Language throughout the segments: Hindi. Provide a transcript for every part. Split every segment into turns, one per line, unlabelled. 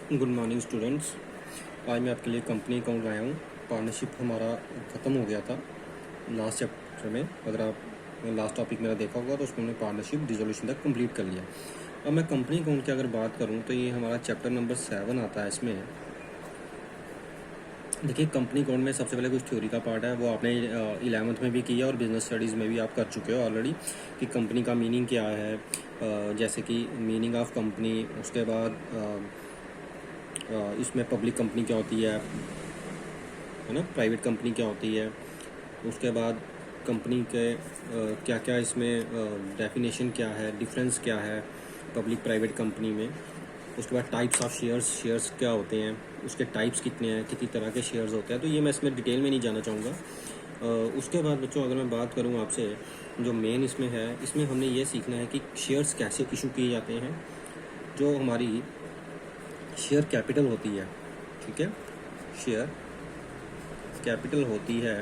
Good morning students. आज मैं आपके लिए कंपनी अकाउंट लाया हूँ। पार्टनरशिप हमारा ख़त्म हो गया था लास्ट चैप्टर में। अगर आप लास्ट टॉपिक मेरा देखा होगा तो उसमें हमने पार्टनरशिप डिसोल्यूशन तक कंप्लीट कर लिया। अब मैं कंपनी अकाउंट की अगर बात करूँ तो ये हमारा चैप्टर नंबर 7 आता है। इसमें देखिए, कंपनी अकाउंट में सबसे पहले कुछ थ्योरी का पार्ट है, वो आपने 11th में भी किया और बिजनेस स्टडीज़ में भी आप कर चुके हो ऑलरेडी कि कंपनी का मीनिंग क्या है। जैसे कि मीनिंग ऑफ कंपनी, उसके बाद इसमें पब्लिक कंपनी क्या होती है ना, प्राइवेट कंपनी क्या होती है, उसके बाद कंपनी के क्या क्या इसमें डेफिनेशन क्या है, डिफरेंस क्या है पब्लिक प्राइवेट कंपनी में। उसके बाद टाइप्स ऑफ शेयर्स क्या होते हैं, उसके टाइप्स कितने हैं, कितनी तरह के शेयर्स होते हैं, तो ये मैं इसमें डिटेल में नहीं जाना चाहूँगा। उसके बाद बच्चों, अगर मैं बात करूँ आपसे, जो मेन इसमें है, इसमें हमने ये सीखना है कि शेयर्स कैसे इशू किए जाते हैं, जो हमारी शेयर कैपिटल होती है, ठीक है, शेयर कैपिटल होती है,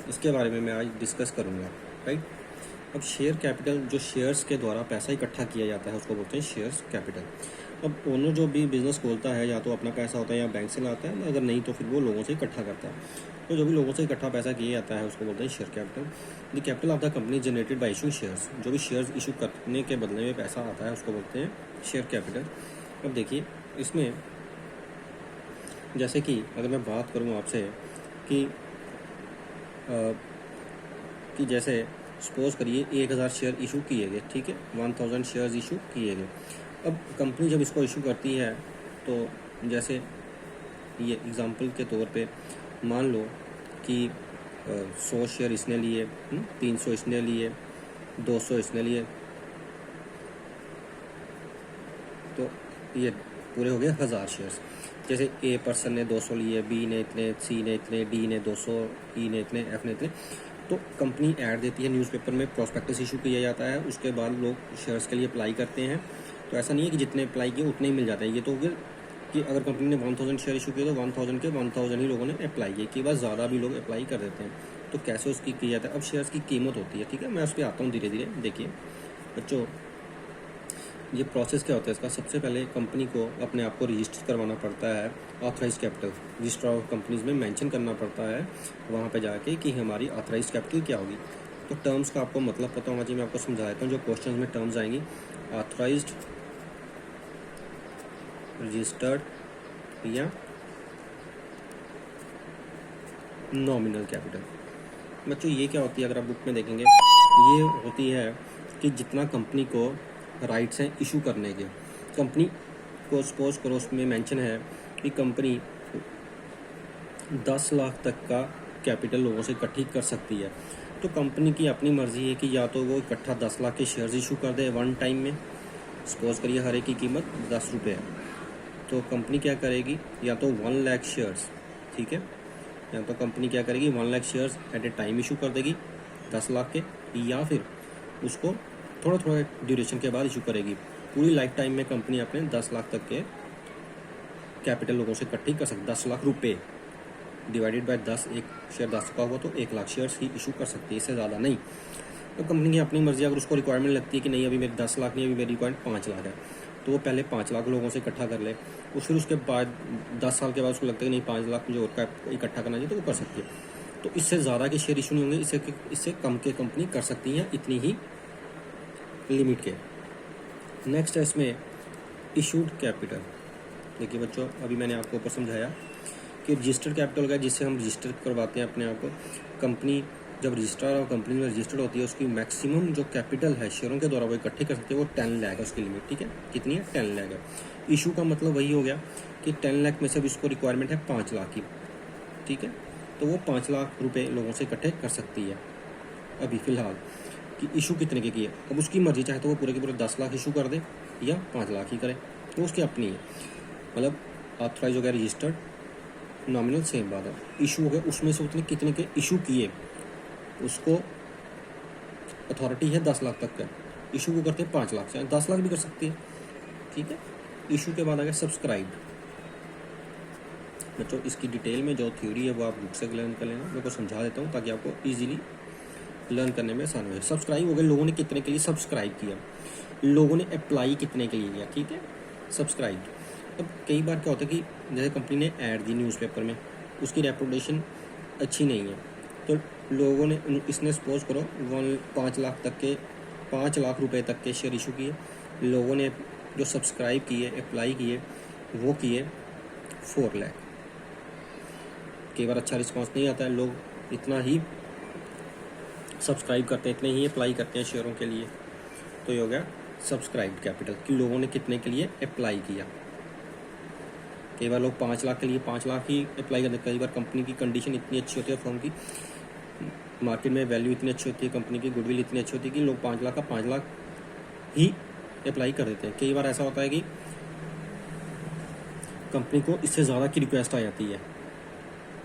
इसके बारे में मैं आज डिस्कस करूँगा, राइट। अब शेयर कैपिटल, जो शेयर्स के द्वारा पैसा इकट्ठा किया जाता है, उसको बोलते हैं शेयर्स कैपिटल। अब ओनर जो भी बिज़नेस खोलता है, या तो अपना पैसा होता है या बैंक से लाता है, अगर नहीं तो फिर वो लोगों से इकट्ठा करता है। तो जो भी लोगों से इकट्ठा पैसा किया जाता है उसको बोलते हैं share capital. The capital of the company generated by issue shares, जो भी शेयर्स इशू करने के बदले में पैसा आता है उसको बोलते हैं शेयर कैपिटल। अब देखिए, इसमें जैसे कि अगर मैं बात करूं आपसे कि जैसे सपोज करिए 1000 शेयर इशू किए गए, ठीक है, 1000 शेयर्स इशू किए गए। अब कंपनी जब इसको इशू करती है तो जैसे ये एग्जांपल के तौर पे मान लो कि 100 शेयर इसने लिए, 300 इसने लिए, 200 इसने लिए, तो ये पूरे हो गए 1000 शेयर्स। जैसे ए पर्सन ने 200 लिए, बी ने इतने, सी ने इतने, डी ने 200, ई ने इतने, एफ ने इतने। तो कंपनी ऐड देती है न्यूज़पेपर में, प्रॉस्पेक्टस इशू किया जाता है, उसके बाद लोग शेयर्स के लिए अप्लाई करते हैं। तो ऐसा नहीं है कि जितने अप्लाई किए उतने ही मिल जाते हैं। ये तो फिर कि अगर कंपनी ने 1000 शेयर इशू किए तो 1000 के 1000 ही लोगों ने अप्लाई किए, कि बस ज़्यादा भी लोग अप्लाई कर देते हैं। तो कैसे उसकी की जाता है। अब शेयर्स की कीमत होती है, ठीक है, मैं उस पर आता हूँ धीरे धीरे। देखिए बच्चों, ये प्रोसेस क्या होता है इसका। सबसे पहले कंपनी को अपने आप को रजिस्टर करवाना पड़ता है authorise capital, register of companies में मेंशन करना पड़ता है वहाँ पे जाके कि हमारी ऑथराइज कैपिटल क्या होगी। तो टर्म्स का आपको मतलब पता होना चाहिए। मैं आपको समझा देता हूँ जो क्वेश्चन में टर्म्स आएंगी। ऑथराइज्ड, रजिस्टर्ड या नॉमिनल कैपिटल। बच्चों ये क्या होती है, अगर आप बुक में देखेंगे, ये होती है कि जितना कंपनी को राइट्स हैं इशू करने के। कंपनी को सपोज करो उसमें मेंशन है कि कंपनी 10 लाख तक का कैपिटल लोगों से इकट्ठी कर सकती है। तो कंपनी की अपनी मर्जी है कि या तो वो इकट्ठा 10 लाख के शेयर्स इशू कर दे वन टाइम में। सपोज करिए हर एक की कीमत 10 रुपये है, तो कंपनी क्या करेगी, या तो 1 लाख शेयर्स, ठीक है, या तो कंपनी क्या करेगी 1 lakh shares at A time issue कर देगी 10 लाख के, या फिर उसको थोड़ा थोड़ा ड्यूरेशन के बाद इशू करेगी। पूरी लाइफ टाइम में कंपनी अपने 10 लाख तक के कैपिटल लोगों से इकट्ठी कर सकती। 10 लाख रुपए डिवाइडेड बाय 10, एक शेयर 10 का हुआ तो 1 लाख शेयर्स ही इशू कर सकती है, इससे ज़्यादा नहीं। तो कंपनी की अपनी मर्जी, अगर उसको रिक्वायरमेंट लगती है कि नहीं अभी मेरी 10 लाख नहीं, अभी मेरी रिक्वायरमेंट 5 लाख है, तो वो पहले 5 लाख लोगों से इकट्ठा कर ले। फिर उसके बाद 10 साल के बाद उसको लगता है कि नहीं 5 लाख मुझे और इकट्ठा करना चाहिए, तो वो कर सकती है। तो इससे ज़्यादा के शेयर इशू नहीं होंगे, इससे कम के कंपनी कर सकती है, इतनी ही लिमिट के। नेक्स्ट है इसमें इशूड कैपिटल। देखिए बच्चों, अभी मैंने आपको ऊपर समझाया कि रजिस्टर्ड कैपिटल का, जिससे हम रजिस्टर करवाते हैं अपने आप को। कंपनी जब रजिस्टर और कंपनी में रजिस्टर्ड होती है, उसकी मैक्सिमम जो कैपिटल है शेयरों के द्वारा वो इकट्ठे कर सकते हैं, वो 10 लाख है उसकी लिमिट, ठीक है। कितनी है, 10 लाख है। इशू का मतलब वही हो गया कि 10 लाख में से भी इसको रिक्वायरमेंट है 5 लाख की, ठीक है, तो वो 5 लाख रुपये लोगों से इकट्ठे कर सकती है अभी फ़िलहाल। कि इशू कितने के किए, अब उसकी मर्जी, चाहे तो वो पूरे के पूरे 10 लाख इशू कर दे या 5 लाख ही करे, वो उसकी अपनी है। मतलब ऑथराइज हो गया, रजिस्टर्ड, नॉमिनल सेम बात है। इशू हो गया, उसमें से उतने कितने के इशू किए, उसको अथॉरिटी है 10 लाख तक का। इशू को करते हैं 5 लाख से, 10 लाख भी कर सकती है, ठीक है। इशू के बाद आ गया सब्सक्राइब। बच्चों इसकी डिटेल में जो थ्योरी है वो आप बुक से लर्न कर लेना, मैं को समझा देता हूँ ताकि आपको ईजिली लर्न करने में आसान हो। सब्सक्राइब हो गया, लोगों ने कितने के लिए सब्सक्राइब किया, लोगों ने अप्लाई कितने के लिए किया, ठीक है, सब्सक्राइब। अब कई बार क्या होता है कि जैसे कंपनी ने ऐड दी न्यूज़पेपर में, उसकी रेपुटेशन अच्छी नहीं है, तो लोगों ने इसने सपोज करो 5 लाख रुपए तक के शेयर इशू किए, लोगों ने जो सब्सक्राइब किए, अप्लाई किए, वो किए 4 लाख। कई बार अच्छा रिस्पांस नहीं आता है, लोग इतना ही सब्सक्राइब करते हैं, इतने ही अप्लाई करते हैं शेयरों के लिए, तो ये हो गया सब्सक्राइब कैपिटल कि लोगों ने कितने के लिए अप्लाई किया। कई बार लोग 5 लाख के लिए 5 लाख ही अप्लाई करते हैं। कई बार कंपनी की कंडीशन इतनी अच्छी होती है, फर्म की मार्केट में वैल्यू इतनी अच्छी होती है, कंपनी की गुडविल इतनी अच्छी होती है कि लोग 5 लाख का 5 लाख ही अप्लाई कर देते हैं। कई बार ऐसा होता है कि कंपनी को इससे ज़्यादा की रिक्वेस्ट आ जाती है,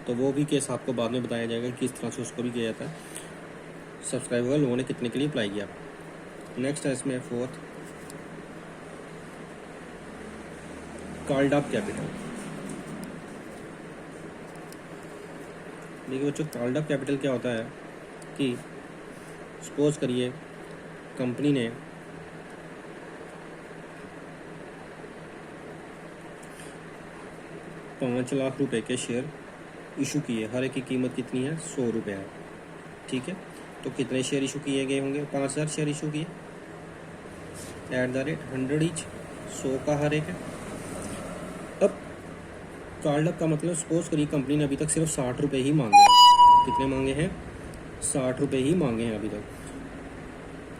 तो वो भी केस आपको बाद में बताया जाएगा कि किस तरह से उसको भी किया जाता है। सब्सक्राइब हुआ, लोगों ने कितने के लिए अप्लाई किया। नेक्स्ट है इसमें 4th कॉल्ड अप कैपिटल। देखिए बच्चों, कॉल्ड अप कैपिटल क्या होता है कि सपोज करिए कंपनी ने ₹5 लाख के शेयर इशू किए, हर एक की कीमत कितनी है, 100 रुपये है, ठीक है। तो कितने शेयर इशू किए गए होंगे, 5000 शेयर इशू किए @100 ईच, 100 का हर एक है। अब कॉल्ड अप का मतलब सपोज करिए कंपनी ने अभी तक सिर्फ 60 रुपये ही मांगे हैं। कितने मांगे हैं, 60 रुपये ही मांगे हैं अभी तक।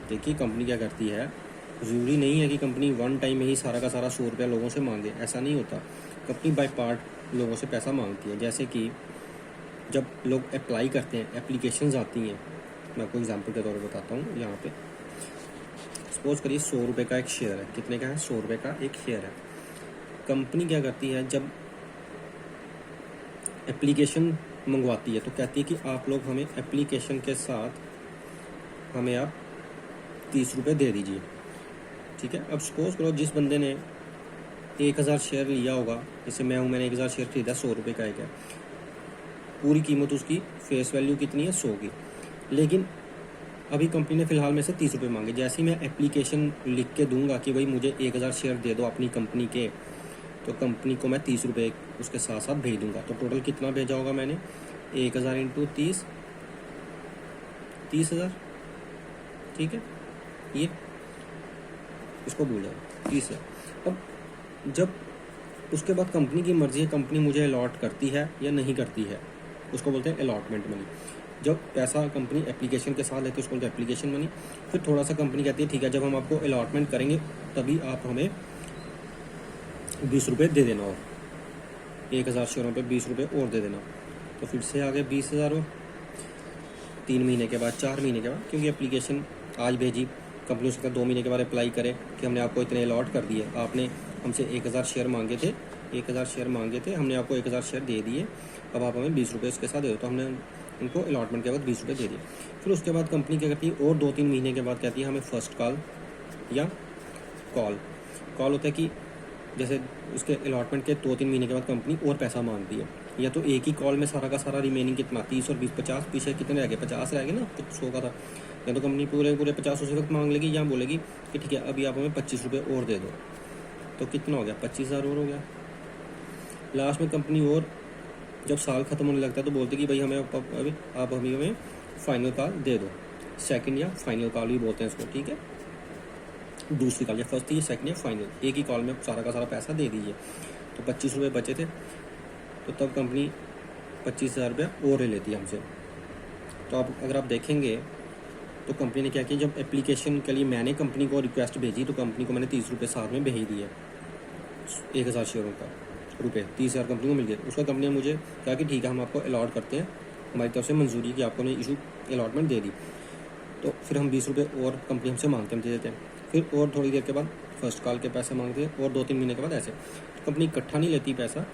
देखिए कंपनी क्या करती है, ज़रूरी नहीं है कि कंपनी वन टाइम में ही सारा का सारा 100 रुपया लोगों से मांगे, ऐसा नहीं होता। कंपनी बाय पार्ट लोगों से पैसा मांगती है। जैसे कि जब लोग अप्लाई करते हैं, एप्लीकेशंस आती हैं, मैं आपको एग्जांपल के तौर पर बताता हूँ। यहाँ पे सपोज करिए 100 रुपये का एक शेयर है। कितने का है, 100 रुपये का एक शेयर है। कंपनी क्या करती है, जब एप्लीकेशन मंगवाती है तो कहती है कि आप लोग हमें एप्लीकेशन के साथ हमें आप 30 रुपये दे दीजिए, ठीक है। अब सपोज करो जिस बंदे ने 1000 शेयर लिया होगा, जैसे मैं हूँ, मैंने 1000 शेयर खरीदा, 100 रुपये का एक है, पूरी कीमत उसकी फेस वैल्यू कितनी है, 100 की। लेकिन अभी कंपनी ने फ़िलहाल में से 30 रुपये मांगे। जैसे ही मैं एप्लीकेशन लिख के दूंगा कि भाई मुझे 1000 शेयर दे दो अपनी कंपनी के, तो कंपनी को मैं 30 रुपये उसके साथ साथ भेज दूंगा। तो टोटल कितना भेजा होगा मैंने, 1000 × 30, 30,000, ठीक है। ये इसको भूल जाओ, 30,000। अब जब उसके बाद कंपनी की मर्ज़ी है, कंपनी मुझे अलॉट करती है या नहीं करती है, उसको बोलते हैं अलॉटमेंट मनी। जब पैसा कंपनी एप्लीकेशन के साथ लेती है उसको बोलते हैं एप्लीकेशन मनी। फिर थोड़ा सा कंपनी कहती है ठीक है, जब हम आपको अलॉटमेंट करेंगे तभी आप हमें 20 रुपये दे देना, और 1000 शेयरों पे 20 रुपये और दे देना। तो फिर से आगे 20,000 हो, 3 महीने के बाद, 4 महीने के बाद, क्योंकि एप्लीकेशन आज भेजी, कंपनी उसका 2 महीने के बाद अप्लाई करे कि हमने आपको इतने अलॉट कर दिए, आपने हमसे 1000 शेयर मांगे थे, 1000 शेयर मांगे थे, हमने आपको 1000 शेयर दे दिए, अब आप हमें 20 रुपये उसके साथ दे दो। तो हमने उनको अलॉटमेंट के बाद 20 रुपये दे दिए। फिर उसके बाद कंपनी क्या करती है, और 2-3 महीने के बाद कहती है हमें फर्स्ट कॉल या कॉल होता है कि जैसे उसके अलॉटमेंट के 2-3 महीने के बाद कंपनी और पैसा मांगती है, या तो एक ही कॉल में सारा का सारा रिमेनिंग कितना, 30 और 20, 50, पीछे कितने रह गए, 50 रह गए ना, कुछ 100 का था, या तो कंपनी पूरे 50 उसी वक्त मांग लेगी, या बोलेगी कि ठीक है अभी आप हमें 25 रुपये और दे दो। तो कितना हो गया, 25,000 और हो गया। लास्ट में कंपनी और जब साल ख़त्म होने लगता है तो बोलती कि भाई हमें अभी आप हमें फाइनल कॉल दे दो, सेकंड या फाइनल कॉल भी बोलते हैं इसको, ठीक है। दूसरी कॉल, या फर्स्ट या सेकंड या फाइनल, एक ही कॉल में सारा का सारा पैसा दे दीजिए। तो 25 रुपये बचे थे, तो तब कंपनी 25,000 रुपये और ले लेती है हमसे। तो अब अगर आप देखेंगे तो कंपनी ने क्या किया, जब एप्लीकेशन के लिए मैंने कंपनी को रिक्वेस्ट भेजी तो कंपनी को मैंने 30 रुपये साथ में भेज दिए, 1000 शेयरों का रुपये 30,000 कंपनी को मिल गए। उसका कंपनी ने मुझे कहा कि ठीक है हम आपको अलॉट करते हैं, हमारी तरफ से मंजूरी की, आपको हमने इशू अलॉटमेंट दे दी। तो फिर हम 20 रुपये और कंपनी हमसे मांगते हम दे देते हैं। फिर और थोड़ी देर के बाद फर्स्ट कॉल के पैसे मांगते हैं, और 2-3 महीने के बाद ऐसे। तो कंपनी इकट्ठा नहीं लेती पैसा,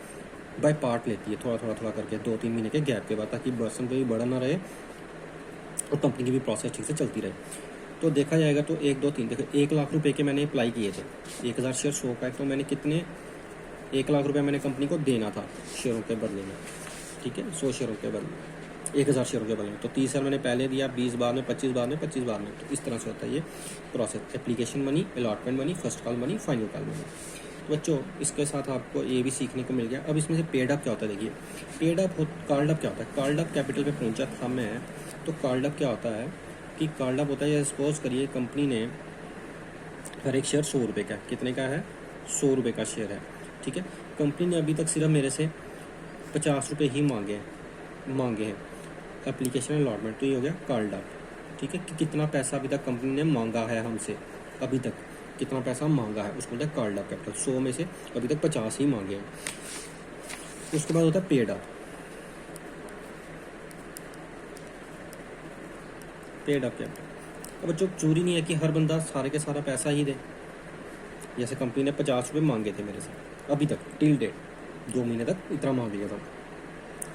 बाय पार्ट लेती है, थोड़ा करके 2-3 महीने के गैप के बाद, ताकि बर्सन पे भी बड़ा ना रहे और कंपनी की भी प्रोसेस ठीक से चलती रहे। तो देखा जाएगा तो 1, 2, 3, देखो 1 लाख रुपए के मैंने अप्लाई किए थे, 1000 शेयर 100 का, तो मैंने कितने 1 लाख रुपए मैंने कंपनी को देना था शेयरों के बदले में, ठीक है, 100 शेयरों के बदले में, 1000 शेयरों के बदले में। तो 30,000 मैंने पहले दिया, 20 बाद में, 25 बाद में, 25 बाद में। तो इस तरह से होता है ये process, application money, allotment money, first call money, final call money. तो बच्चों इसके साथ आपको ये भी सीखने को मिल गया। अब इसमें से पेड अप क्या होता है, देखिए पेड अप कॉल्ड अप क्या होता है। कॉल्ड अप कैपिटल पे पहुंचा था मैं, तो कॉल्ड अप क्या होता है कि कॉल्ड अप होता है, सपोज करिए कंपनी ने हर एक शेयर 100 रुपये का, कितने का है, 100 रुपये का शेयर है, ठीक है। कंपनी ने अभी तक सिर्फ मेरे से 50 रुपये ही मांगे हैं एप्लीकेशन अलॉटमेंट, तो ये हो गया कॉल्ड अप, ठीक है। कि कितना पैसा अभी तक कंपनी ने मांगा है हमसे, अभी तक कितना पैसा मांगा है, उसको बोलते हैं कॉल्ड अप कैपिटल। 100 में से अभी तक 50 ही मांगे हैं। उसके बाद होता है paid up. Paid up capital, अब बच्चों चोरी नहीं है कि हर बंदा सारे के सारा पैसा ही दे। जैसे कंपनी ने 50 रुपये मांगे थे मेरे से अभी तक, टिल डेट 2 महीने तक इतना मांग लिया था।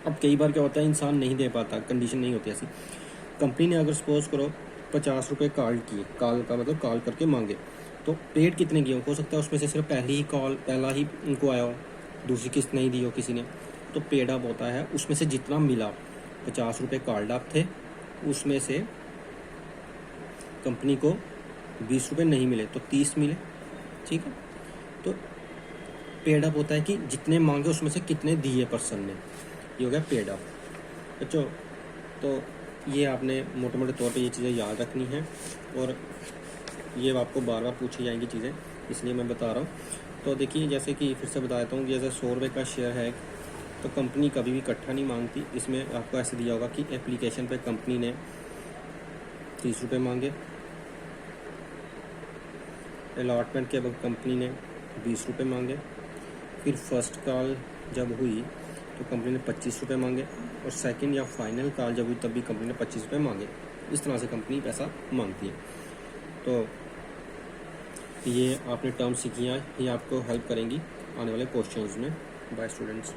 अब कई बार क्या होता है इंसान नहीं दे पाता, कंडीशन नहीं होती ऐसी। कंपनी ने अगर सपोज करो 50 रुपये कॉल किए, कॉल का मतलब कॉल करके मांगे, तो पेड कितने किए हो सकता है उसमें से सिर्फ पहला ही उनको आया हो, दूसरी किस्त नहीं दी हो किसी ने, तो पेड अप होता है उसमें से जितना मिला। 50 रुपये कॉल्ड अप थे, उसमें से कंपनी को 20 रुपये नहीं मिले तो 30 मिले, ठीक है। तो पेड अप होता है कि जितने मांगे उसमें से कितने दिए पर्सन ने, ये हो गया पेड अप। बच्चों तो ये आपने मोटे मोटे तौर पे ये चीज़ें याद रखनी है, और ये आपको बार बार पूछी जाएंगी चीज़ें, इसलिए मैं बता रहा हूँ। तो देखिए जैसे कि फिर से बता देता हूँ, जैसे 100 रुपये का शेयर है तो कंपनी कभी भी इकट्ठा नहीं मांगती। इसमें आपको ऐसे दिया होगा कि एप्लीकेशन पे कंपनी ने 30 रुपये मांगे, अलॉटमेंट के बाद कंपनी ने 20 रुपये मांगे, फिर फर्स्ट कॉल जब हुई तो कंपनी ने 25 रुपये मांगे, और सेकंड या फाइनल कॉल जब हुई तब भी कंपनी ने 25 रुपये मांगे। इस तरह से कंपनी पैसा मांगती है। तो ये आपने टर्म सीखी हैं, ये आपको हेल्प करेंगी आने वाले क्वेश्चंस में। Bye students.